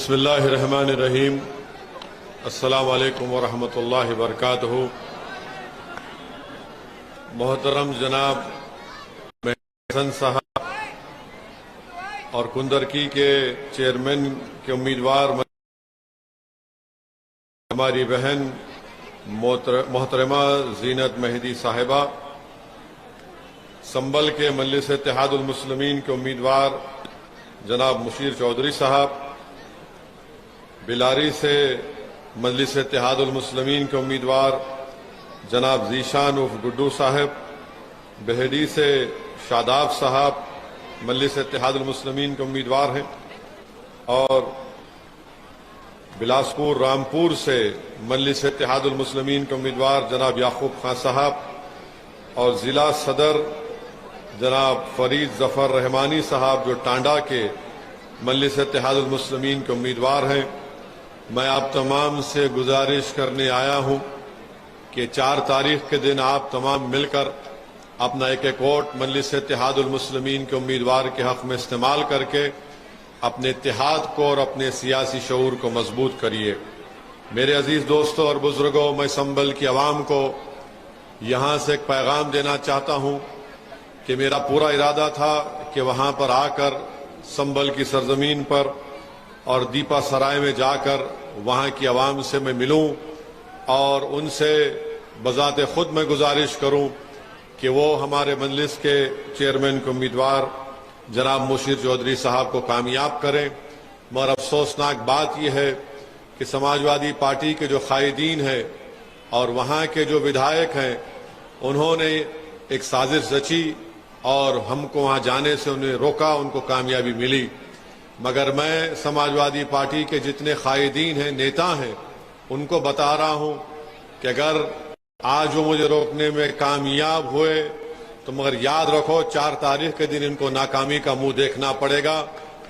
बिस्मिल्लाहिर्रहमानिर्रहीम। अस्सलामु अलैकुम वरहमतुल्लाहि वबरकातुहू। मोहतरम जनाब हसन साहब और कुंदरकी के चेयरमैन के उम्मीदवार हमारी बहन मोहतरमा जीनत मेहदी साहिबा, संबल के मजलिस इत्तेहादुल मुस्लिमीन के उम्मीदवार जनाब मुशीर चौधरी साहब, बिलारी से मजलिस इत्तेहादुल मुस्लिमीन के उम्मीदवार जनाब जीशान उर्फ गुड्डू साहब, बेहडी से शादाब साहब मजलिस इत्तेहादुल मुस्लिमीन के उम्मीदवार हैं, और बिलासपुर रामपुर से मजलिस इत्तेहादुल मुस्लिमीन के उम्मीदवार जनाब याकूब खान साहब, और जिला सदर जनाब फरीद जफर रहमानी साहब जो टांडा के मजलिस इत्तेहादुल मुस्लिमीन के उम्मीदवार हैं। मैं आप तमाम से गुजारिश करने आया हूं कि 4 तारीख के दिन आप तमाम मिलकर अपना एक वोट मजलिस इत्तेहादुल मुस्लिमीन के उम्मीदवार के हक में इस्तेमाल करके अपने इत्तेहाद को और अपने सियासी शऊर को मजबूत करिए। मेरे अजीज दोस्तों और बुजुर्गों, मैं संबल की आवाम को यहां से एक पैगाम देना चाहता हूं कि मेरा पूरा इरादा था कि वहां पर आकर संबल की सरजमीन पर और दीपा सराय में जाकर वहां की आवाम से मैं मिलूं और उनसे बजाते खुद मैं गुजारिश करूं कि वो हमारे मजलिस के चेयरमैन के उम्मीदवार जनाब मुशीर चौधरी साहब को कामयाब करें। मगर अफसोसनाक बात यह है कि समाजवादी पार्टी के जो कायदीन हैं और वहां के जो विधायक हैं, उन्होंने एक साजिश रची और हमको वहां जाने से उन्हें रोका, उनको कामयाबी मिली। मगर मैं समाजवादी पार्टी के जितने कायदीन हैं, नेता हैं, उनको बता रहा हूं कि अगर आज वो मुझे रोकने में कामयाब हुए तो मगर याद रखो 4 तारीख के दिन इनको नाकामी का मुंह देखना पड़ेगा,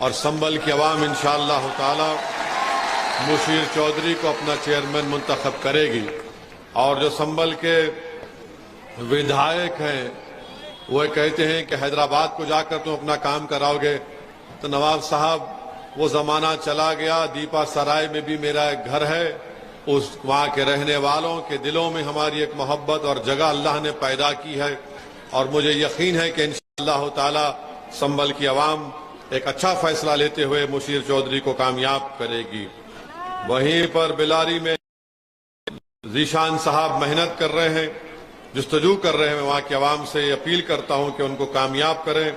और संबल की आवाम इंशाअल्लाह ताला मुशीर चौधरी को अपना चेयरमैन मुंतखब करेगी। और जो संबल के विधायक हैं वो कहते हैं कि हैदराबाद को जाकर तुम अपना काम कराओगे, तो नवाब साहब वो जमाना चला गया। दीपा सराय में भी मेरा एक घर है, उस वहां के रहने वालों के दिलों में हमारी एक मोहब्बत और जगह अल्लाह ने पैदा की है, और मुझे यकीन है कि इंशाअल्लाह ताला संबल की आवाम एक अच्छा फैसला लेते हुए मुशीर चौधरी को कामयाब करेगी। वहीं पर बिलारी में जीशान साहब मेहनत कर रहे हैं, जुस्तजू कर रहे हैं। मैं वहां की आवाम से अपील करता हूं कि उनको कामयाब करें।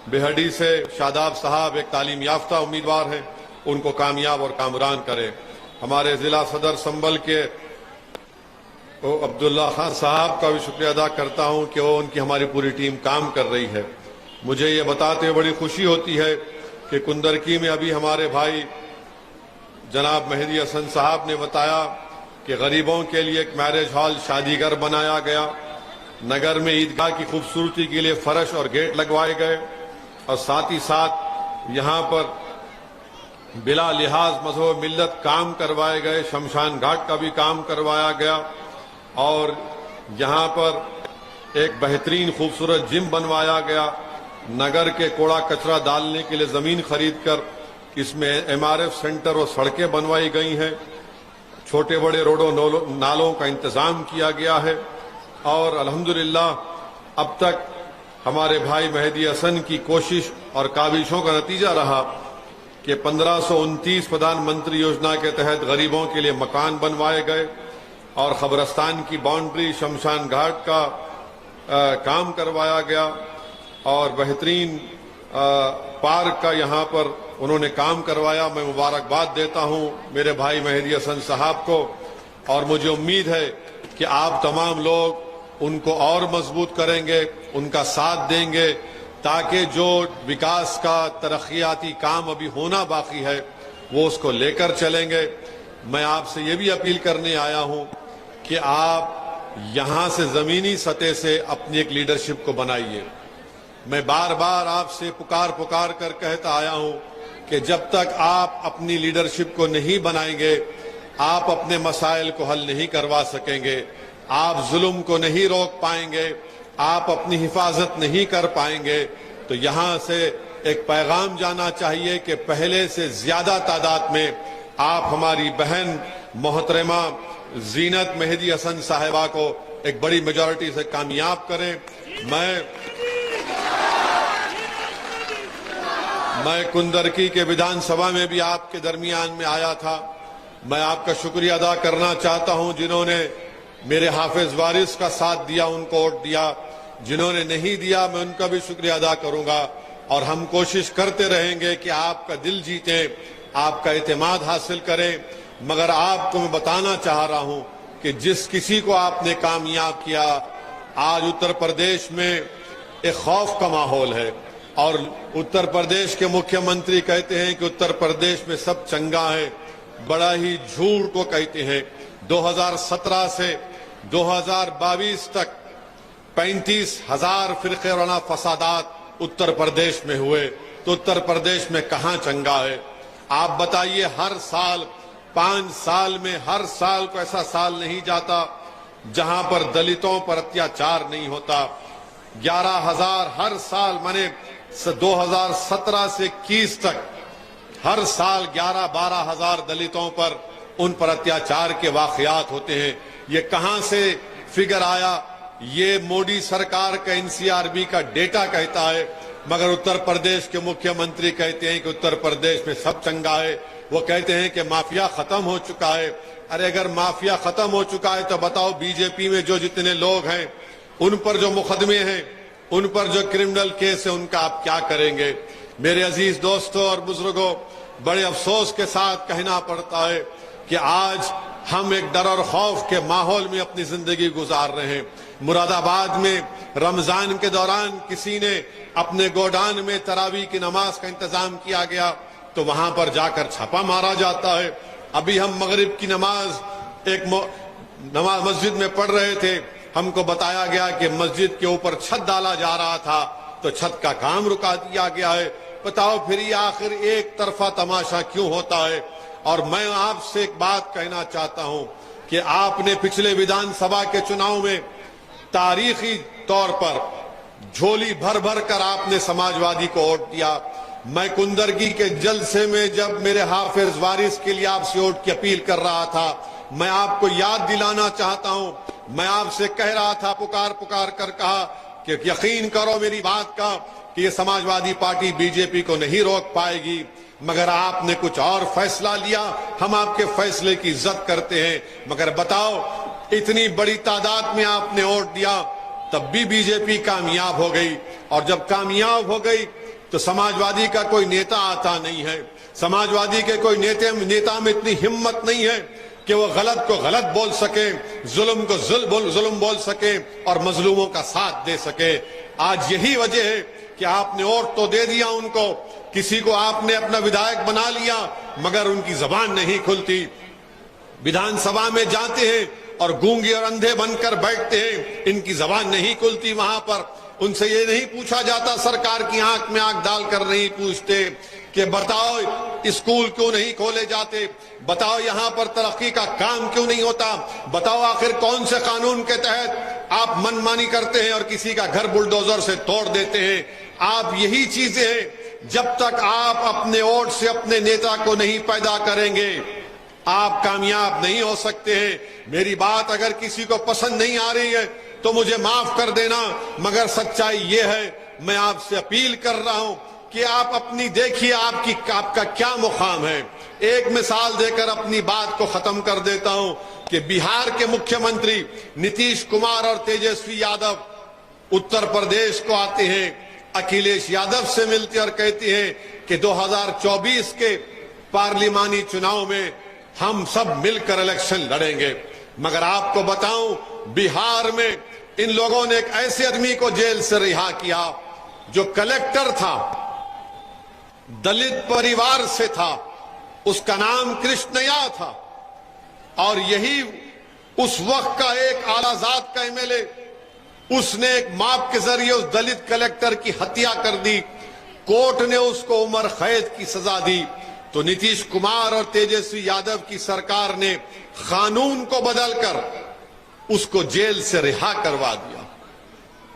बेहडी से शादाब साहब एक तालीम याफ्ता उम्मीदवार हैं, उनको कामयाब और कामरान करें। हमारे जिला सदर संबल के अब्दुल्ला खान साहब का भी शुक्रिया अदा करता हूं कि वो उनकी हमारी पूरी टीम काम कर रही है। मुझे ये बताते हुए बड़ी खुशी होती है कि कुंदरकी में अभी हमारे भाई जनाब मेहदी हसन साहब ने बताया कि गरीबों के लिए एक मैरिज हॉल शादीगर बनाया गया, नगर में ईदगाह की खूबसूरती के लिए फर्श और गेट लगवाए गए, और साथ ही साथ यहाँ पर बिला लिहाज मजहब मिल्लत काम करवाए गए। शमशान घाट का भी काम करवाया गया, और यहाँ पर एक बेहतरीन खूबसूरत जिम बनवाया गया। नगर के कूड़ा कचरा डालने के लिए जमीन खरीद कर इसमें MRF सेंटर और सड़कें बनवाई गई हैं। छोटे बड़े रोडों नालों का इंतजाम किया गया है, और अल्हम्दुलिल्लाह अब तक हमारे भाई मेहदी हसन की कोशिश और काविशों का नतीजा रहा कि 1529 प्रधानमंत्री योजना के तहत गरीबों के लिए मकान बनवाए गए, और खबरस्तान की बाउंड्री, शमशान घाट का काम करवाया गया, और बेहतरीन पार्क का यहाँ पर उन्होंने काम करवाया। मैं मुबारकबाद देता हूँ मेरे भाई मेहदी हसन साहब को, और मुझे उम्मीद है कि आप तमाम लोग उनको और मजबूत करेंगे, उनका साथ देंगे, ताकि जो विकास का तरक्याती काम अभी होना बाकी है वो उसको लेकर चलेंगे। मैं आपसे ये भी अपील करने आया हूं कि आप यहां से जमीनी सतह से अपनी एक लीडरशिप को बनाइए। मैं बार बार आपसे पुकार कर कहता आया हूं कि जब तक आप अपनी लीडरशिप को नहीं बनाएंगे, आप अपने मसाइल को हल नहीं करवा सकेंगे, आप जुल्म को नहीं रोक पाएंगे, आप अपनी हिफाजत नहीं कर पाएंगे। तो यहां से एक पैगाम जाना चाहिए कि पहले से ज्यादा तादाद में आप हमारी बहन मोहतरमा जीनत मेहदी हसन साहिबा को एक बड़ी मेजॉरिटी से कामयाब करें। मैं कुंदरकी के विधानसभा में भी आपके दरमियान में आया था। मैं आपका शुक्रिया अदा करना चाहता हूं जिन्होंने मेरे हाफिज वारिस का साथ दिया, उनको वोट दिया। जिन्होंने नहीं दिया मैं उनका भी शुक्रिया अदा करूंगा और हम कोशिश करते रहेंगे कि आपका दिल जीतें, आपका एतमाद हासिल करें। मगर आपको मैं बताना चाह रहा हूं कि जिस किसी को आपने कामयाब किया, आज उत्तर प्रदेश में एक खौफ का माहौल है और उत्तर प्रदेश के मुख्यमंत्री कहते हैं कि उत्तर प्रदेश में सब चंगा है। बड़ा ही झूठ को कहते हैं। 2017 से 2022 तक 35,000 फिरके वाराना फसादात उत्तर प्रदेश में हुए, तो उत्तर प्रदेश में कहां चंगा है? आप बताइए, हर साल 5 साल में हर साल को ऐसा साल नहीं जाता जहां पर दलितों पर अत्याचार नहीं होता। 11,000 हर साल, माने 2017 से 21 तक हर साल 11-12 हजार दलितों पर उन पर अत्याचार के वाकयात होते हैं। ये कहां से फिगर आया? ये मोदी सरकार का एनसीआरबी का डेटा कहता है, मगर उत्तर प्रदेश के मुख्यमंत्री कहते हैं कि उत्तर प्रदेश में सब चंगा है। वो कहते हैं कि माफिया खत्म हो चुका है। अरे अगर माफिया खत्म हो चुका है तो बताओ, बीजेपी में जो जितने लोग हैं उन पर जो मुकदमे हैं, उन पर जो क्रिमिनल केस है, उनका आप क्या करेंगे? मेरे अजीज दोस्तों और बुजुर्गों, बड़े अफसोस के साथ कहना पड़ता है कि आज हम एक डर और खौफ के माहौल में अपनी जिंदगी गुजार रहे हैं। मुरादाबाद में रमजान के दौरान किसी ने अपने गोडान में तरावी की नमाज का इंतजाम किया गया तो वहां पर जाकर छापा मारा जाता है। अभी हम मगरिब की नमाज एक नमाज मस्जिद में पढ़ रहे थे, हमको बताया गया कि मस्जिद के ऊपर छत डाला जा रहा था तो छत का काम रुका दिया गया है। बताओ फिर ये आखिर एक तरफा तमाशा क्यों होता है? और मैं आपसे एक बात कहना चाहता हूं कि आपने पिछले विधानसभा के चुनाव में तारीखी तौर पर झोली भर भर कर आपने समाजवादी को वोट दिया। मैं कुंदरगी के जलसे में जब मेरे हाफिज वारिस के लिए आपसे वोट की अपील कर रहा था, मैं आपको याद दिलाना चाहता हूं, मैं आपसे कह रहा था, पुकार पुकार कर कहा कि यकीन करो मेरी बात का कि ये समाजवादी पार्टी बीजेपी को नहीं रोक पाएगी। मगर आपने कुछ और फैसला लिया। हम आपके फैसले की इज्जत करते हैं, मगर बताओ, इतनी बड़ी तादाद में आपने वोट दिया तब भी बीजेपी कामयाब हो गई। और जब कामयाब हो गई तो समाजवादी का कोई नेता आता नहीं है। समाजवादी के कोई नेता में इतनी हिम्मत नहीं है कि वो गलत को गलत बोल सके, जुल्म को जुल्म बोल सके और मजलूमों का साथ दे सके। आज यही वजह है कि आपने वोट तो दे दिया उनको, किसी को आपने अपना विधायक बना लिया, मगर उनकी जबान नहीं खुलती। विधानसभा में जाते हैं और गूंगे और अंधे बनकर बैठते हैं, इनकी जबान नहीं खुलती। वहां पर उनसे ये नहीं पूछा जाता, सरकार की आंख में आंख डालकर नहीं पूछते कि बताओ स्कूल क्यों नहीं खोले जाते, बताओ यहां पर तरक्की का काम क्यों नहीं होता, बताओ आखिर कौन से कानून के तहत आप मनमानी करते हैं और किसी का घर बुलडोजर से तोड़ देते हैं। आप यही चीजें हैं, जब तक आप अपने वोट से अपने नेता को नहीं पैदा करेंगे आप कामयाब नहीं हो सकते हैं। मेरी बात अगर किसी को पसंद नहीं आ रही है तो मुझे माफ कर देना, मगर सच्चाई ये है, मैं आपसे अपील कर रहा हूं कि आप अपनी देखिए आपका क्या मुकाम है। एक मिसाल देकर अपनी बात को खत्म कर देता हूं कि बिहार के मुख्यमंत्री नीतीश कुमार और तेजस्वी यादव उत्तर प्रदेश को आते हैं, अखिलेश यादव से मिलते और कहते हैं कि 2024 के पार्लिमानी चुनाव में हम सब मिलकर इलेक्शन लड़ेंगे। मगर आपको बताऊं, बिहार में इन लोगों ने एक ऐसे आदमी को जेल से रिहा किया जो कलेक्टर था, दलित परिवार से था, उसका नाम कृष्णया था, और यही उस वक्त का एक आलाजात का एमएलए, उसने एक माप के जरिए उस दलित कलेक्टर की हत्या कर दी। कोर्ट ने उसको उम्र कैद की सजा दी तो नीतीश कुमार और तेजस्वी यादव की सरकार ने कानून को बदलकर उसको जेल से रिहा करवा दिया,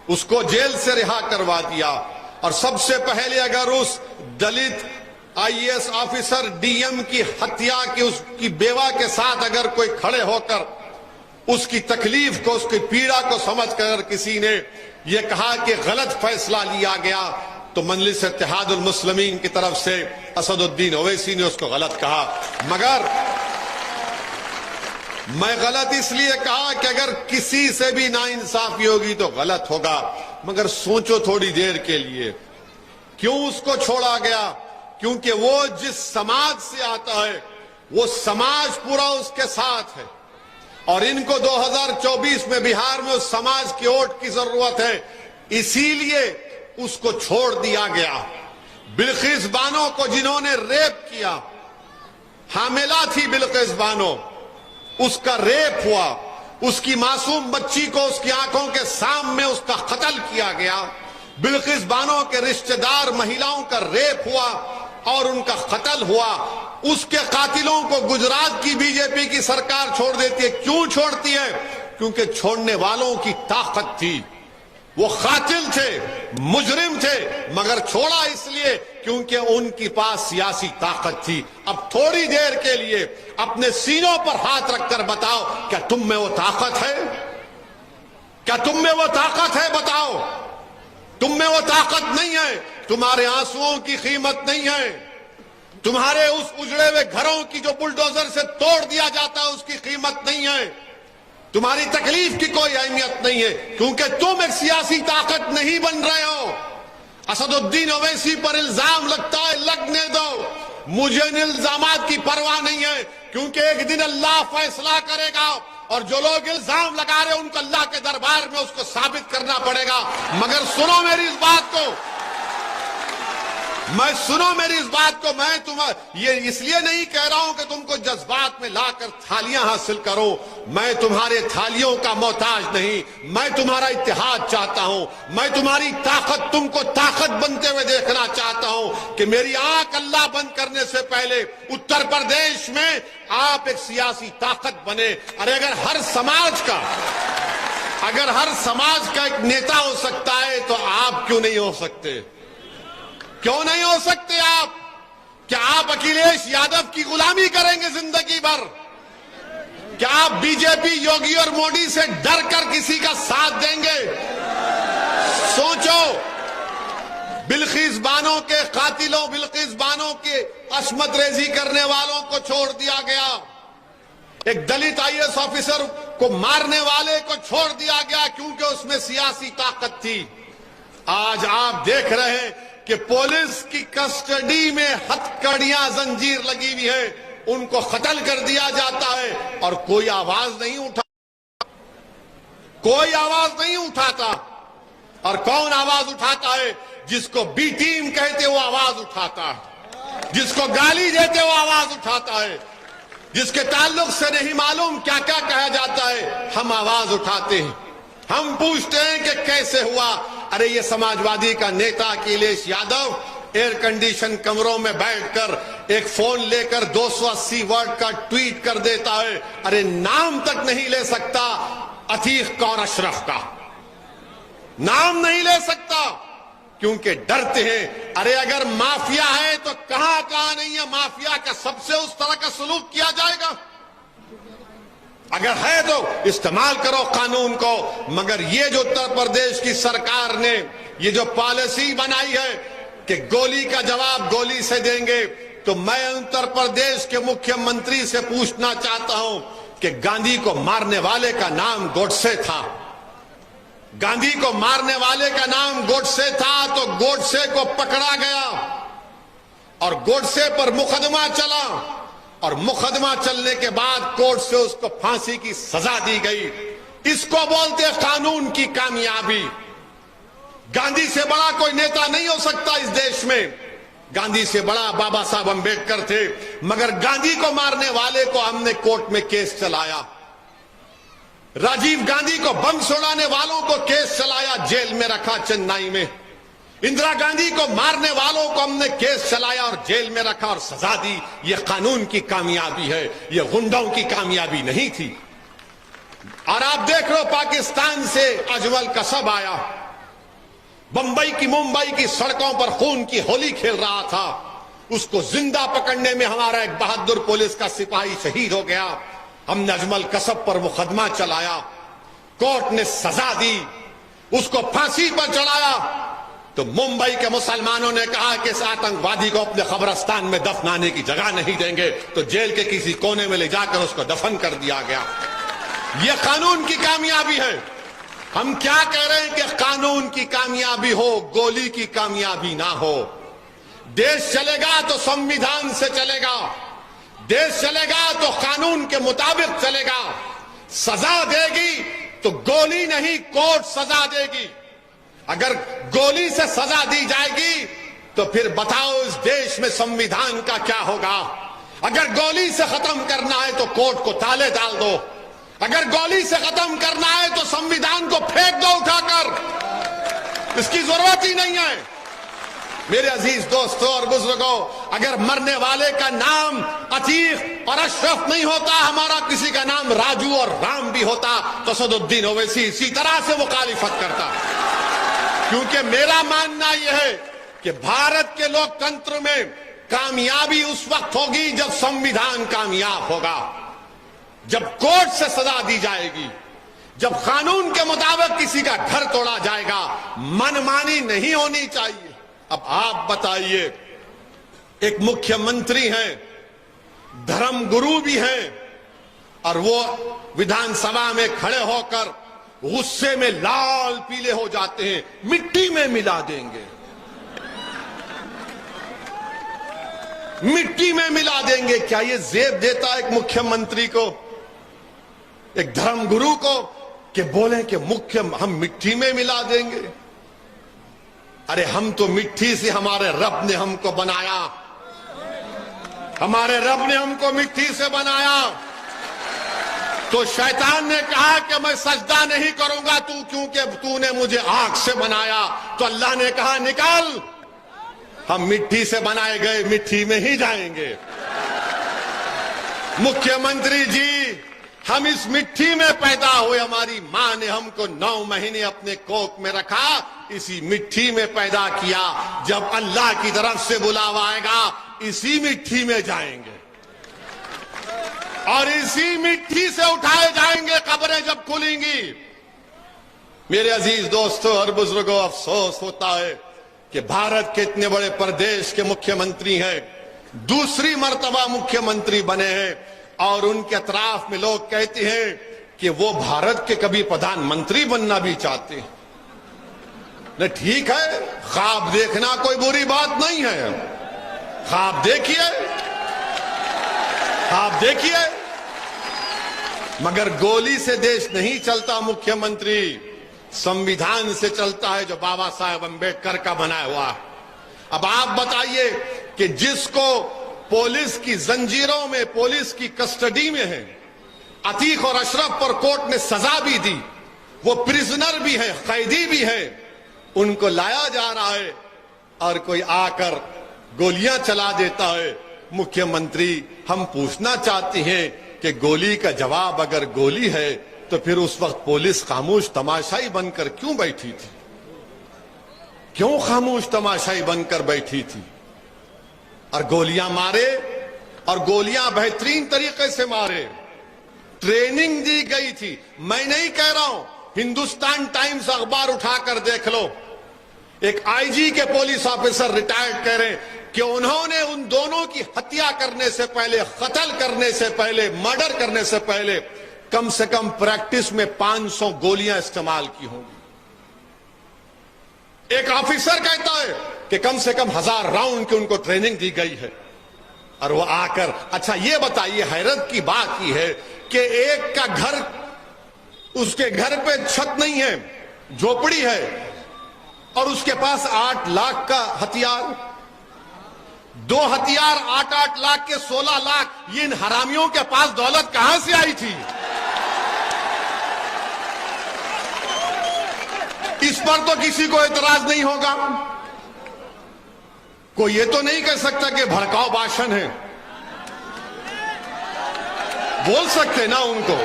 उसको जेल से रिहा करवा दिया। और सबसे पहले अगर उस दलित आईएएस ऑफिसर डीएम की हत्या की उसकी बेवा के साथ अगर कोई खड़े होकर उसकी तकलीफ को, उसकी पीड़ा को समझकर किसी ने यह कहा कि गलत फैसला लिया गया, तो मजलिस इत्तेहादुल मुस्लिमीन की तरफ से असदुद्दीन ओवैसी ने उसको गलत कहा। मगर मैं गलत इसलिए कहा कि अगर किसी से भी नाइंसाफी होगी तो गलत होगा, मगर सोचो थोड़ी देर के लिए क्यों उसको छोड़ा गया? क्योंकि वो जिस समाज से आता है वो समाज पूरा उसके साथ है और इनको 2024 में बिहार में उस समाज की वोट की जरूरत है, इसीलिए उसको छोड़ दिया गया। बिल्किस बानो को जिन्होंने रेप किया, हामिला थी बिल्किस बानो, उसका रेप हुआ, उसकी मासूम बच्ची को उसकी आंखों के सामने उसका कत्ल किया गया। बिल्किस बानो के रिश्तेदार महिलाओं का रेप हुआ और उनका कत्ल हुआ। उसके कातिलों को गुजरात की बीजेपी की सरकार छोड़ देती है। क्यों छोड़ती है? क्योंकि छोड़ने वालों की ताकत थी। वो कातिल थे, मुजरिम थे, मगर छोड़ा इसलिए क्योंकि उनके पास सियासी ताकत थी। अब थोड़ी देर के लिए अपने सीनों पर हाथ रखकर बताओ, क्या तुम में वो ताकत है? क्या तुम में वो ताकत है? बताओ। तुम में वो ताकत नहीं है। तुम्हारे आंसुओं की कीमत नहीं है। तुम्हारे उस उजड़े हुए घरों की जो बुलडोजर से तोड़ दिया जाता है उसकी कीमत नहीं है। तुम्हारी तकलीफ की कोई अहमियत नहीं है, क्योंकि तुम एक सियासी ताकत नहीं बन रहे हो। असदुद्दीन ओवैसी पर इल्जाम लगता है, लगने दो। मुझे इन इल्जामात की परवाह नहीं है, क्योंकि एक दिन अल्लाह फैसला करेगा और जो लोग इल्जाम लगा रहे हैं उनको अल्लाह के दरबार में उसको साबित करना पड़ेगा। मगर सुनो मेरी इस बात को, मैं तुम्हें ये इसलिए नहीं कह रहा हूं कि तुमको जज्बात में लाकर थालियां हासिल करो। मैं तुम्हारे थालियों का मोहताज नहीं, मैं तुम्हारा इत्तेहाद चाहता हूं। मैं तुम्हारी ताकत, तुमको ताकत बनते हुए देखना चाहता हूं कि मेरी आंख अल्लाह बंद करने से पहले उत्तर प्रदेश में आप एक सियासी ताकत बने। अरे अगर हर समाज का एक नेता हो सकता है तो आप क्यों नहीं हो सकते? क्यों नहीं हो सकते आप? क्या आप अखिलेश यादव की गुलामी करेंगे जिंदगी भर? क्या आप बीजेपी, योगी और मोदी से डर कर किसी का साथ देंगे? सोचो। बिल्किस बानो के कातिलों, बिल्किस बानो के असमत रेजी करने वालों को छोड़ दिया गया। एक दलित आईएएस ऑफिसर को मारने वाले को छोड़ दिया गया क्योंकि उसमें सियासी ताकत थी। आज आप देख रहे हैं कि पुलिस की कस्टडी में हथकड़ियां, जंजीर लगी हुई है, उनको कत्ल कर दिया जाता है और कोई आवाज नहीं उठाता। और कौन आवाज उठाता है? जिसको बी टीम कहते वो आवाज उठाता है, जिसको गाली देते वो आवाज उठाता है, जिसके ताल्लुक से नहीं मालूम क्या क्या कहा जाता है, हम आवाज उठाते हैं। हम पूछते हैं कि कैसे हुआ? अरे ये समाजवादी का नेता अखिलेश यादव एयर कंडीशन कमरों में बैठकर एक फोन लेकर 280 वर्ड का ट्वीट कर देता है। अरे नाम तक नहीं ले सकता अतीक कौर अशरफ का, नाम नहीं ले सकता क्योंकि डरते हैं। अरे अगर माफिया है तो कहां कहां नहीं है माफिया का? सबसे उस तरह का सलूक किया जाएगा? अगर है तो इस्तेमाल करो कानून को। मगर ये जो उत्तर प्रदेश की सरकार ने ये जो पॉलिसी बनाई है कि गोली का जवाब गोली से देंगे, तो मैं उत्तर प्रदेश के मुख्यमंत्री से पूछना चाहता हूं कि गांधी को मारने वाले का नाम गोडसे था। गांधी को मारने वाले का नाम गोडसे था, तो गोडसे को पकड़ा गया और गोडसे पर मुकदमा चला और मुकदमा चलने के बाद कोर्ट से उसको फांसी की सजा दी गई। इसको बोलते कानून की कामयाबी। गांधी से बड़ा कोई नेता नहीं हो सकता इस देश में। गांधी से बड़ा बाबा साहब अंबेडकर थे, मगर गांधी को मारने वाले को हमने कोर्ट में केस चलाया। राजीव गांधी को बम छोड़ाने वालों को केस चलाया, जेल में रखा चेन्नई में। इंदिरा गांधी को मारने वालों को हमने केस चलाया और जेल में रखा और सजा दी। यह कानून की कामयाबी है, यह गुंडों की कामयाबी नहीं थी। और आप देख लो पाकिस्तान से अजमल कसब आया, बंबई की मुंबई की सड़कों पर खून की होली खेल रहा था, उसको जिंदा पकड़ने में हमारा एक बहादुर पुलिस का सिपाही शहीद हो गया। हमने अजमल कसब पर मुकदमा चलाया, कोर्ट ने सजा दी, उसको फांसी पर चढ़ाया। तो मुंबई के मुसलमानों ने कहा कि इस आतंकवादी को अपने कब्रिस्तान में दफनाने की जगह नहीं देंगे, तो जेल के किसी कोने में ले जाकर उसको दफन कर दिया गया। यह कानून की कामयाबी है। हम क्या कह रहे हैं कि कानून की कामयाबी हो, गोली की कामयाबी ना हो। देश चलेगा तो संविधान से चलेगा, देश चलेगा तो कानून के मुताबिक चलेगा। सजा देगी तो गोली नहीं, कोर्ट सजा देगी। अगर गोली से सजा दी जाएगी तो फिर बताओ इस देश में संविधान का क्या होगा। अगर गोली से खत्म करना है तो कोर्ट को ताले डाल दो, अगर गोली से खत्म करना है तो संविधान को फेंक दो उठाकर, इसकी जरूरत ही नहीं है। मेरे अजीज दोस्तों और बुजुर्गों, अगर मरने वाले का नाम अतीक और अशरफ नहीं होता, हमारा किसी का नाम राजू और राम भी होता, तो सदुद्दीन ओवैसी इसी तरह से मुखालिफत करता। क्योंकि मेरा मानना यह है कि भारत के लोकतंत्र में कामयाबी उस वक्त होगी जब संविधान कामयाब होगा, जब कोर्ट से सजा दी जाएगी, जब कानून के मुताबिक किसी का घर तोड़ा जाएगा। मनमानी नहीं होनी चाहिए। अब आप बताइए, एक मुख्यमंत्री हैं, धर्मगुरु भी हैं, और वो विधानसभा में खड़े होकर गुस्से में लाल पीले हो जाते हैं, मिट्टी में मिला देंगे, मिट्टी में मिला देंगे। क्या ये जेब देता एक मुख्यमंत्री को, एक धर्मगुरु को, कि बोले कि हम मिट्टी में मिला देंगे? अरे हम तो मिट्टी से, हमारे रब ने हमको बनाया, हमारे रब ने हमको मिट्टी से बनाया। तो शैतान ने कहा कि मैं सजदा नहीं करूंगा तू, क्योंकि तूने मुझे आंख से बनाया। तो अल्लाह ने कहा निकाल, हम मिट्टी से बनाए गए मिट्टी में ही जाएंगे। मुख्यमंत्री जी, हम इस मिट्टी में पैदा हुए, हमारी मां ने हमको 9 महीने अपने कोख में रखा, इसी मिट्टी में पैदा किया। जब अल्लाह की तरफ से बुलावा आएगा, इसी मिट्टी में जाएंगे और इसी मिट्टी से उठाए जाएंगे कब्रें जब खुलेंगी। मेरे अजीज दोस्तों और बुजुर्गों, अफसोस होता है कि भारत के इतने बड़े प्रदेश के मुख्यमंत्री हैं, दूसरी मर्तबा मुख्यमंत्री बने हैं, और उनके अतराफ में लोग कहते हैं कि वो भारत के कभी प्रधानमंत्री बनना भी चाहते हैं। नहीं, ठीक है, ख्वाब देखना कोई बुरी बात नहीं है, ख्वाब देखिए, ख्वाब देखिए, मगर गोली से देश नहीं चलता। मुख्यमंत्री संविधान से चलता है, जो बाबा साहेब अंबेडकर का बनाया हुआ है। अब आप बताइए कि जिसको पुलिस की जंजीरों में, पुलिस की कस्टडी में है, अतीक और अशरफ पर कोर्ट ने सजा भी दी, वो प्रिजनर भी है, कैदी भी है, उनको लाया जा रहा है और कोई आकर गोलियां चला देता है। मुख्यमंत्री, हम पूछना चाहते हैं कि गोली का जवाब अगर गोली है तो फिर उस वक्त पुलिस खामोश तमाशाई बनकर क्यों बैठी थी? क्यों खामोश तमाशाई बनकर बैठी थी? और गोलियां मारे, और गोलियां बेहतरीन तरीके से मारे, ट्रेनिंग दी गई थी। मैं नहीं कह रहा हूं, हिंदुस्तान टाइम्स अखबार उठाकर देख लो, एक आईजी के पुलिस ऑफिसर रिटायर्ड कह रहे हैं कि उन्होंने उन दोनों की हत्या करने से पहले, कत्ल करने से पहले, मर्डर करने से पहले कम से कम प्रैक्टिस में 500 गोलियां इस्तेमाल की होंगी। एक ऑफिसर कहता है कि कम से कम 1000 राउंड की उनको ट्रेनिंग दी गई है। और वो आकर, अच्छा ये बताइए, हैरत की बात यह है कि एक का घर, उसके घर पे छत नहीं है, झोपड़ी है, और उसके पास 8 लाख का हथियार, 2 हथियार 8-8 लाख के 16 लाख। ये इन हरामियों के पास दौलत कहां से आई थी? इस पर तो किसी को एतराज नहीं होगा। कोई ये तो नहीं कह सकता कि भड़काऊ भाषण है, बोल सकते ना उनको,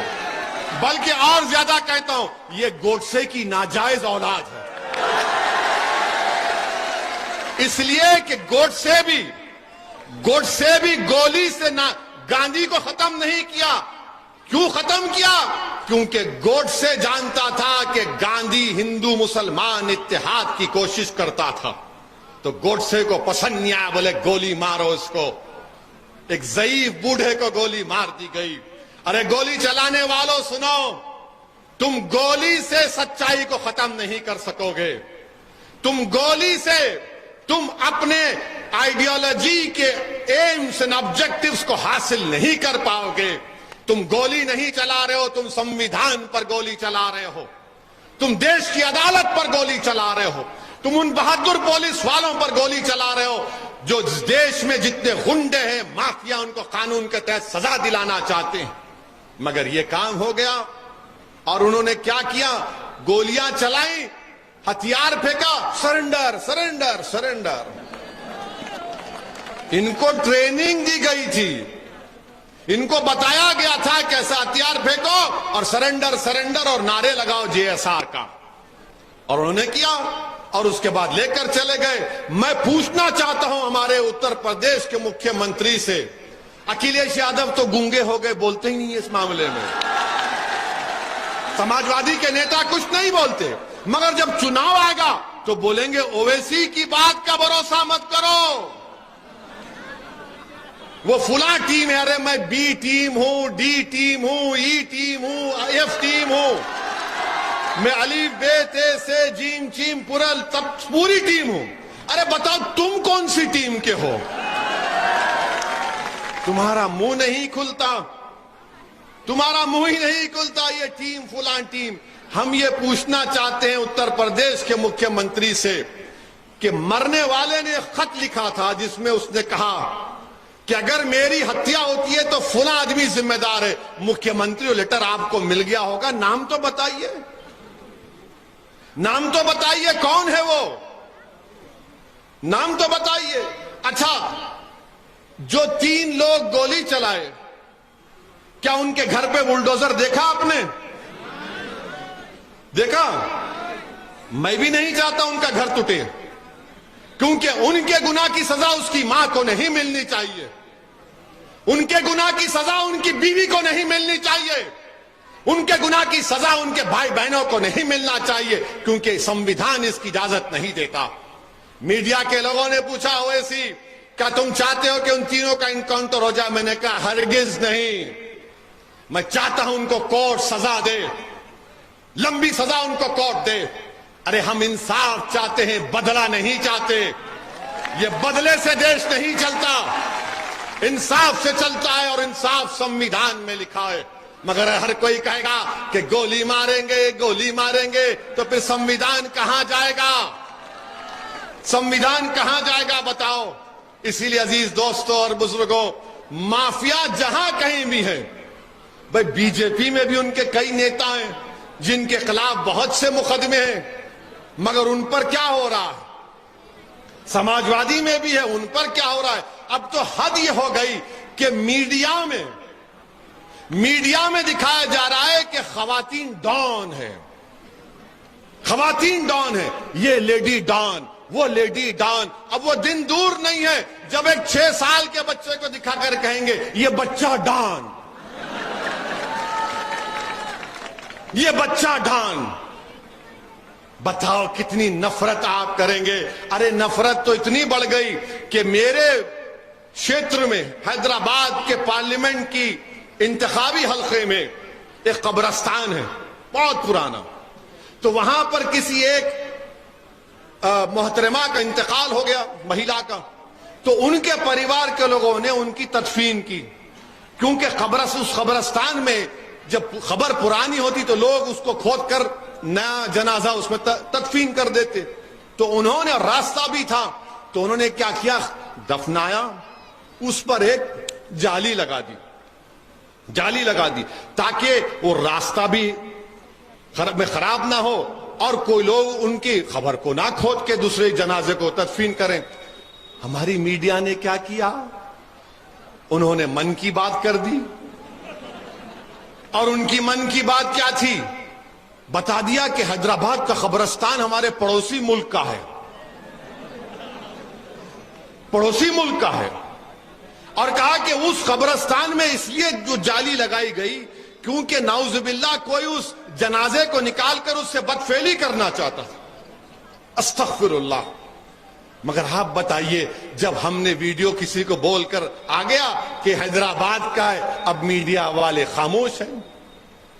बल्कि और ज्यादा कहता हूं, ये गोडसे की नाजायज औलाद है। इसलिए कि गोडसे भी गोली से ना गांधी को खत्म नहीं किया। क्यों खत्म किया? क्योंकि गोडसे जानता था कि गांधी हिंदू मुसलमान इत्तेहाद की कोशिश करता था। तो गोडसे को पसंद नहीं आया, बोले गोली मारो इसको। एक ज़ईफ बूढ़े को गोली मार दी गई। अरे गोली चलाने वालों सुनो, तुम गोली से सच्चाई को खत्म नहीं कर सकोगे। तुम गोली से तुम अपने आइडियोलॉजी के एम्स एंड ऑब्जेक्टिव्स को हासिल नहीं कर पाओगे। तुम गोली नहीं चला रहे हो, तुम संविधान पर गोली चला रहे हो, तुम देश की अदालत पर गोली चला रहे हो, तुम उन बहादुर पुलिस वालों पर गोली चला रहे हो जो देश में जितने गुंडे हैं, माफिया, उनको कानून के तहत सजा दिलाना चाहते हैं। मगर ये काम हो गया और उन्होंने क्या किया? गोलियां चलाई, हथियार फेंका, सरेंडर सरेंडर सरेंडर। इनको ट्रेनिंग दी गई थी, इनको बताया गया था कैसा हथियार फेंको और सरेंडर सरेंडर और नारे लगाओ जेएसआर का, और उन्होंने किया और उसके बाद लेकर चले गए। मैं पूछना चाहता हूं हमारे उत्तर प्रदेश के मुख्यमंत्री से, अखिलेश यादव तो गूंगे हो गए, बोलते ही नहीं है इस मामले में। समाजवादी के नेता कुछ नहीं बोलते, मगर जब चुनाव आएगा तो बोलेंगे ओवैसी की बात का भरोसा मत करो, वो फुला टीम है। अरे मैं बी टीम हूं, डी टीम हूं, ई टीम हूं, एफ टीम हूं, मैं अलीफ बे ते से जीम चीम पुरल तब पूरी टीम हूं। अरे बताओ तुम कौन सी टीम के हो? तुम्हारा मुंह नहीं खुलता, तुम्हारा मुंह ही नहीं खुलता। ये टीम फुलान टीम। हम ये पूछना चाहते हैं उत्तर प्रदेश के मुख्यमंत्री से कि मरने वाले ने खत लिखा था जिसमें उसने कहा कि अगर मेरी हत्या होती है तो फुला आदमी जिम्मेदार है। मुख्यमंत्री लेटर आपको मिल गया होगा, नाम तो बताइए, नाम तो बताइए, कौन है वो? नाम तो बताइए। अच्छा, जो 3 लोग गोली चलाए, क्या उनके घर पे बुलडोजर देखा आपने? देखा? मैं भी नहीं चाहता उनका घर टूटे, क्योंकि उनके गुनाह की सजा उसकी मां को नहीं मिलनी चाहिए, उनके गुनाह की सजा उनकी बीवी को नहीं मिलनी चाहिए, उनके गुनाह की सजा उनके भाई बहनों को नहीं मिलना चाहिए, क्योंकि संविधान इसकी इजाजत नहीं देता। मीडिया के लोगों ने पूछा ओवैसी, क्या तुम चाहते हो कि उन तीनों का इनकाउंटर हो जाए? मैंने कहा हरगिज नहीं। मैं चाहता हूं उनको कोर्ट सजा दे, लंबी सजा उनको कोर्ट दे। अरे हम इंसाफ चाहते हैं, बदला नहीं चाहते। ये बदले से देश नहीं चलता, इंसाफ से चलता है, और इंसाफ संविधान में लिखा है। मगर हर कोई कहेगा कि गोली मारेंगे, गोली मारेंगे, तो फिर संविधान कहां जाएगा? संविधान कहां जाएगा बताओ? इसीलिए अजीज दोस्तों और बुजुर्गों, माफिया जहां कहीं भी है, भाई बीजेपी में भी उनके कई नेता हैं जिनके खिलाफ बहुत से मुकदमे हैं, मगर उन पर क्या हो रहा है? समाजवादी में भी है, उन पर क्या हो रहा है? अब तो हद ये हो गई कि मीडिया में दिखाया जा रहा है कि खवातीन डॉन है, खवातीन डॉन है, ये लेडी डॉन, वो लेडी डॉन। अब वो दिन दूर नहीं है जब एक 6 साल के बच्चे को दिखाकर कहेंगे ये बच्चा डॉन, ये बच्चा डॉन। बताओ कितनी नफरत आप करेंगे। अरे नफरत तो इतनी बढ़ गई कि मेरे क्षेत्र में हैदराबाद के पार्लियामेंट की इंतखाबी हल्के में एक कब्रिस्तान है बहुत पुराना, तो वहां पर किसी एक मोहतरमा का इंतकाल हो गया, महिला का, तो उनके परिवार के लोगों ने उनकी तदफीन की, क्योंकि उस कब्रिस्तान में जब खबर पुरानी होती तो लोग उसको खोद कर नया जनाजा उसमें तदफीन कर देते। तो उन्होंने, रास्ता भी था, तो उन्होंने क्या किया, दफनाया, उस पर एक जाली लगा दी, जाली लगा दी ताकि वो रास्ता भी खराब ना हो और कोई लोग उनकी खबर को ना खोद के दूसरे जनाजे को तदफीन करें। हमारी मीडिया ने क्या किया, उन्होंने मन की बात कर दी, और उनकी मन की बात क्या थी, बता दिया कि हैदराबाद का कब्रिस्तान हमारे पड़ोसी मुल्क का है। पड़ोसी मुल्क का है, और कहा कि उस कब्रिस्तान में इसलिए जो जाली लगाई गई क्योंकि नाउजुबिल्लाह कोई उस जनाजे को निकालकर उससे बदफेली करना चाहता था। अस्तगफिरुल्लाह। मगर आप बताइए, जब हमने वीडियो किसी को बोलकर आ गया कि हैदराबाद का है, अब मीडिया वाले खामोश हैं,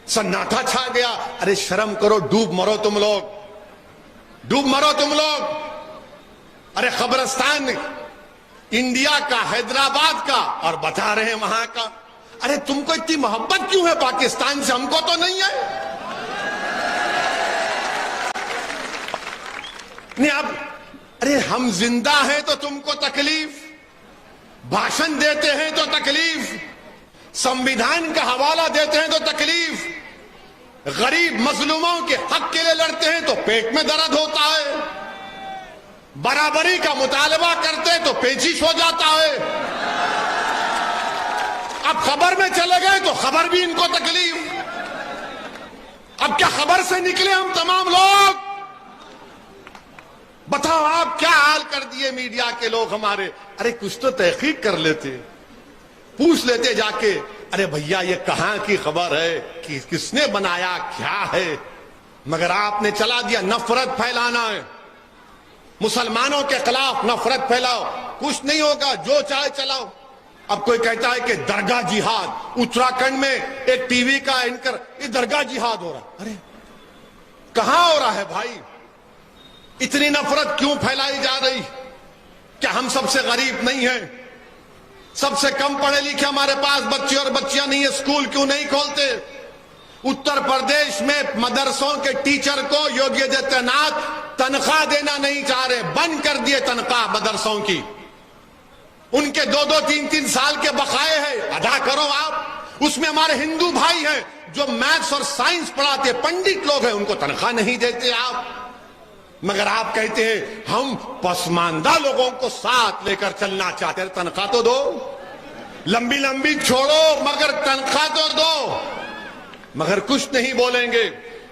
सन्नाटा छा गया। अरे शर्म करो, डूब मरो तुम लोग, डूब मरो तुम लोग। अरे कब्रिस्तान इंडिया का, हैदराबाद का, और बता रहे हैं वहां का। अरे तुमको इतनी मोहब्बत क्यों है पाकिस्तान से? हमको तो नहीं है। नहीं आप, अरे हम जिंदा हैं तो तुमको तकलीफ, भाषण देते हैं तो तकलीफ, संविधान का हवाला देते हैं तो तकलीफ, गरीब मजलूमों के हक के लिए लड़ते हैं तो पेट में दर्द होता है, बराबरी का मुतालबा करते तो पेचिश हो जाता है। अब खबर में चले गए तो खबर भी इनको तकलीफ। अब क्या खबर से निकले हम तमाम लोग? बताओ आप क्या हाल कर दिए मीडिया के लोग हमारे। अरे कुछ तो तहकीक कर लेते, पूछ लेते जाके, अरे भैया ये कहां की खबर है, कि किसने बनाया, क्या है। मगर आपने चला दिया नफरत फैलाना है, मुसलमानों के खिलाफ नफरत फैलाओ, कुछ नहीं होगा, जो चाहे चलाओ। अब कोई कहता है कि दरगाह जिहाद, उत्तराखंड में एक टीवी का एंकर, ये दरगाह जिहाद हो रहा। अरे कहां हो रहा है भाई? इतनी नफरत क्यों फैलाई जा रही? क्या हम सबसे गरीब नहीं हैं? सबसे कम पढ़े लिखे हमारे पास बच्चे और बच्चियां नहीं है, स्कूल क्यों नहीं खोलते? उत्तर प्रदेश में मदरसों के टीचर को योगी आदित्यनाथ तनख्वाह देना नहीं चाह रहे, बंद कर दिए तनख्वाह मदरसों की। उनके 2-2, 3-3 साल के बकाए हैं, अदा करो आप। उसमें हमारे हिंदू भाई हैं जो मैथ्स और साइंस पढ़ाते, पंडित लोग हैं, उनको तनख्वाह नहीं देते आप। मगर आप कहते हैं हम पसमानदा लोगों को साथ लेकर चलना चाहते हैं, तनख्वाह तो दो, लंबी लंबी छोड़ो मगर तनख्वाह तो दो। मगर कुछ नहीं बोलेंगे।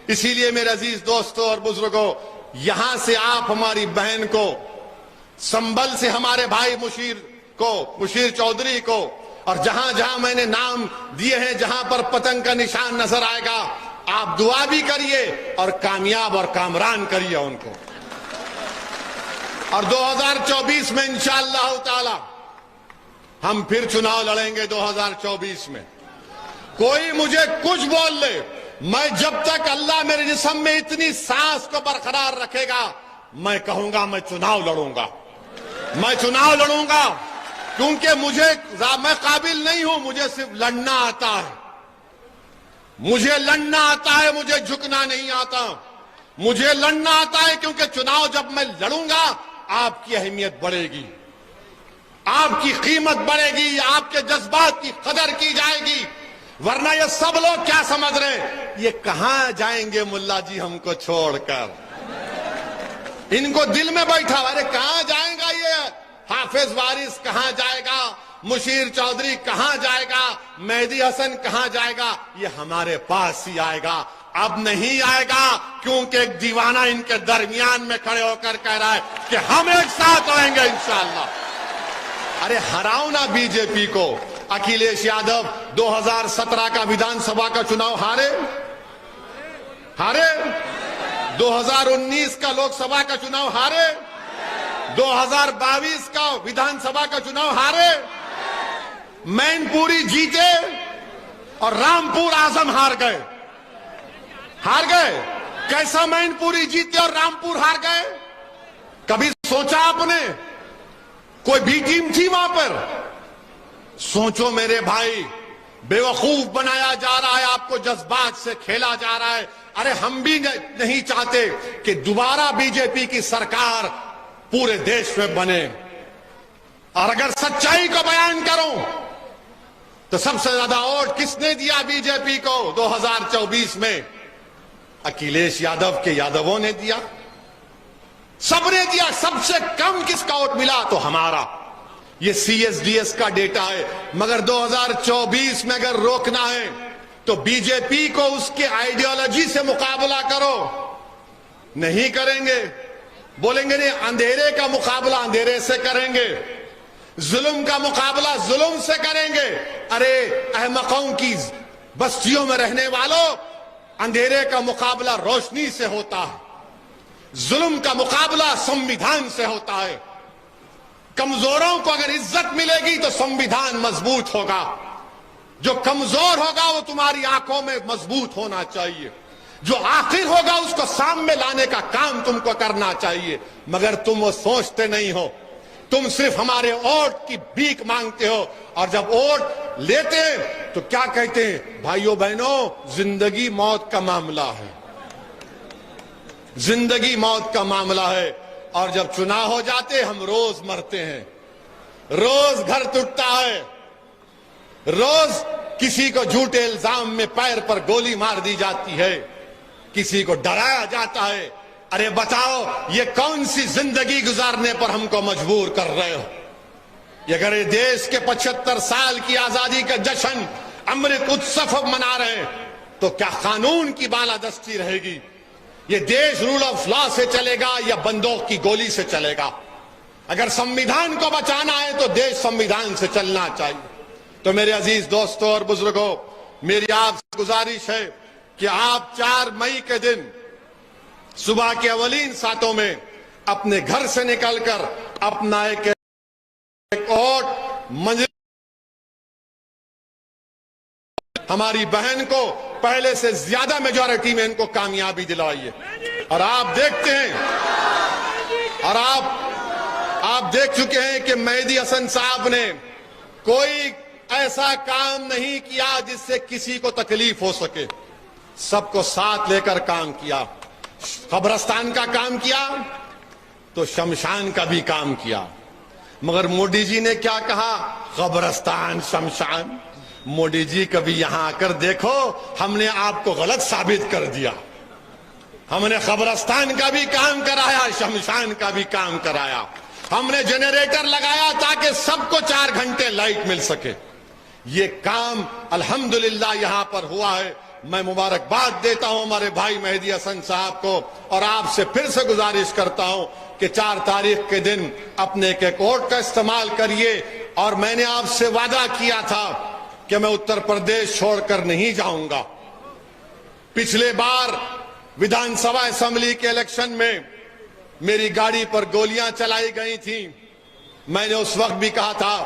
इसीलिए मेरे अजीज दोस्तों और बुजुर्गों, यहां से आप हमारी बहन को, संभल से हमारे भाई मुशीर चौधरी को, और जहां जहां मैंने नाम दिए हैं, जहां पर पतंग का निशान नजर आएगा, आप दुआ भी करिए और कामयाब और कामरान करिए उनको। और 2024 में इंशाअल्लाह ताला हम फिर चुनाव लड़ेंगे। 2024 में कोई मुझे कुछ बोल ले, मैं जब तक अल्लाह मेरे जिस्म में इतनी सांस को बरकरार रखेगा, मैं कहूंगा मैं चुनाव लड़ूंगा, मैं चुनाव लड़ूंगा। क्योंकि मैं काबिल नहीं हूं, मुझे सिर्फ लड़ना आता है, मुझे लड़ना आता है, मुझे झुकना नहीं आता। मुझे लड़ना आता है क्योंकि चुनाव जब मैं लड़ूंगा, आपकी अहमियत बढ़ेगी, आपकी कीमत बढ़ेगी, आपके जज्बात की कदर की जाएगी। वरना ये सब लोग क्या समझ रहे हैं, ये कहां जाएंगे मुल्ला जी हमको छोड़कर। इनको दिल में बैठा, अरे कहां जाएगा ये हाफिज वारिस, कहां जाएगा मुशीर चौधरी, कहां जाएगा मेहदी हसन, कहां जाएगा, ये हमारे पास ही आएगा। अब नहीं आएगा क्योंकि एक दीवाना इनके दरमियान में खड़े होकर कह रहा है कि हम एक साथ रहेंगे इंशाअल्लाह। अरे हराओ ना बीजेपी को। अखिलेश यादव 2017 का विधानसभा का चुनाव हारे, 2019 का लोकसभा का चुनाव हारे, 2022 का विधानसभा का चुनाव हारे, मैनपुरी जीते और रामपुर आजम हार गए। कैसा मैनपुरी जीते और रामपुर हार गए? कभी सोचा आपने? कोई बी टीम थी वहां पर? सोचो मेरे भाई, बेवकूफ बनाया जा रहा है, आपको जज्बात से खेला जा रहा है। अरे हम भी नहीं चाहते कि दोबारा बीजेपी की सरकार पूरे देश में बने। और अगर सच्चाई को बयान करूं तो सबसे ज्यादा वोट किसने दिया बीजेपी को 2024 में? अखिलेश यादव के यादवों ने दिया, सबने दिया। सबसे कम किसका वोट मिला? तो हमारा। ये CSDS का डेटा है। मगर 2024 में अगर रोकना है तो बीजेपी को उसके आइडियोलॉजी से मुकाबला करो। नहीं करेंगे, बोलेंगे नहीं, अंधेरे का मुकाबला अंधेरे से करेंगे। जुल्म का मुकाबला जुल्म से करेंगे। अरे अहमकों की बस्तियों में रहने वालों, अंधेरे का मुकाबला रोशनी से होता है, जुल्म का मुकाबला संविधान से होता है। कमजोरों को अगर इज्जत मिलेगी तो संविधान मजबूत होगा। जो कमजोर होगा वो तुम्हारी आंखों में मजबूत होना चाहिए। जो आखिर होगा उसको सामने लाने का काम तुमको करना चाहिए, मगर तुम वो सोचते नहीं हो। तुम सिर्फ हमारे वोट की भीख मांगते हो, और जब वोट लेते हैं तो क्या कहते हैं, भाइयों बहनों जिंदगी मौत का मामला है, जिंदगी मौत का मामला है। और जब चुनाव हो जाते हम रोज मरते हैं, रोज घर टूटता है, रोज किसी को झूठे इल्जाम में पैर पर गोली मार दी जाती है, किसी को डराया जाता है। अरे बताओ ये कौन सी जिंदगी गुजारने पर हमको मजबूर कर रहे हो? ये अगर ये देश के 75 साल की आजादी का जश्न अमृत उत्सव मना रहे हैं तो क्या कानून की बालादस्ती रहेगी? ये देश रूल ऑफ लॉ से चलेगा या बंदूक की गोली से चलेगा? अगर संविधान को बचाना है तो देश संविधान से चलना चाहिए। तो मेरे अजीज दोस्तों और बुजुर्गों, मेरी आपसे गुजारिश है कि आप 4 मई के दिन सुबह के अवलीन सातों में अपने घर से निकलकर अपना एक वोट मंजिल हमारी बहन को पहले से ज्यादा मेजॉरिटी में इनको कामयाबी दिलाइए। और आप देखते हैं, और आप देख चुके हैं कि मेहदी हसन साहब ने कोई ऐसा काम नहीं किया जिससे किसी को तकलीफ हो सके। सबको साथ लेकर काम किया। कब्रिस्तान का काम किया तो शमशान का भी काम किया। मगर मोदी जी ने क्या कहा, कब्रिस्तान शमशान। मोदी जी कभी यहां आकर देखो, हमने आपको गलत साबित कर दिया। हमने कब्रिस्तान का भी काम कराया, शमशान का भी काम कराया। हमने जनरेटर लगाया ताकि सबको 4 घंटे लाइट मिल सके। ये काम अल्हम्दुलिल्लाह यहां पर हुआ है। मैं मुबारकबाद देता हूं हमारे भाई मेहदी हसन साहब को, और आपसे फिर से गुजारिश करता हूं कि 4 तारीख के दिन अपने एक वोट का इस्तेमाल करिए। और मैंने आपसे वादा किया था कि मैं उत्तर प्रदेश छोड़कर नहीं जाऊंगा। पिछले बार विधानसभा असेंबली के इलेक्शन में मेरी गाड़ी पर गोलियां चलाई गई थी। मैंने उस वक्त भी कहा था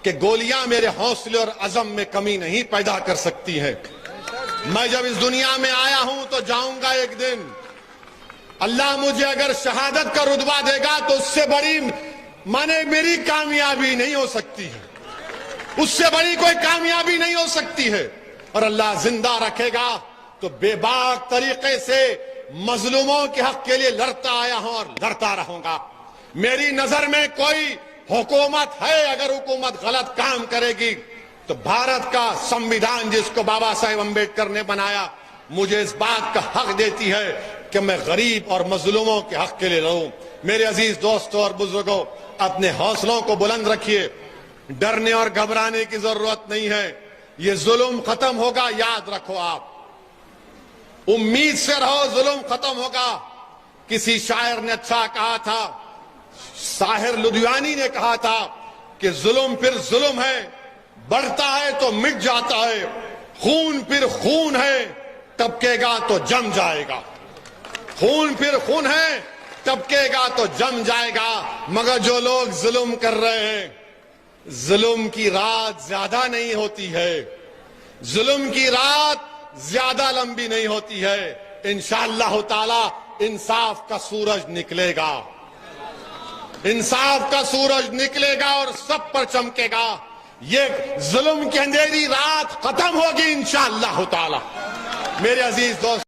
कि गोलियां मेरे हौसले और अज़म में कमी नहीं पैदा कर सकती हैं। मैं जब इस दुनिया में आया हूं तो जाऊंगा एक दिन। अल्लाह मुझे अगर शहादत का रुतबा देगा तो उससे बड़ी माने मेरी कामयाबी नहीं हो सकती है, उससे बड़ी कोई कामयाबी नहीं हो सकती है। और अल्लाह जिंदा रखेगा तो बेबाक तरीके से मजलूमों के हक के लिए लड़ता आया हूं और लड़ता रहूंगा। मेरी नजर में कोई हुकूमत है, अगर हुकूमत गलत काम करेगी तो भारत का संविधान जिसको बाबा साहेब अम्बेडकर ने बनाया मुझे इस बात का हक देती है कि मैं गरीब और मजलूमों के हक के लिए लड़ूं। मेरे अजीज दोस्तों और बुजुर्गों, अपने हौसलों को बुलंद रखिए। डरने और घबराने की जरूरत नहीं है। ये जुल्म खत्म होगा, याद रखो। आप उम्मीद से रहो, जुल्म खत्म होगा। किसी शायर ने अच्छा कहा था, साहिर लुधियानी ने कहा था कि जुल्म फिर जुल्म है, बढ़ता है तो मिट जाता है। खून फिर खून है, टपकेगा तो जम जाएगा। खून फिर खून है, टपकेगा तो जम जाएगा। मगर जो लोग जुल्म कर रहे हैं, जुल्म की रात ज्यादा नहीं होती है, जुल्म की रात ज्यादा लंबी नहीं होती है। इंशाअल्लाह ताला इंसाफ का सूरज निकलेगा, इंसाफ का सूरज निकलेगा और सब पर चमकेगा। ये जुल्म की अंधेरी रात खत्म होगी इंशाअल्लाह ताला। मेरे अजीज दोस्त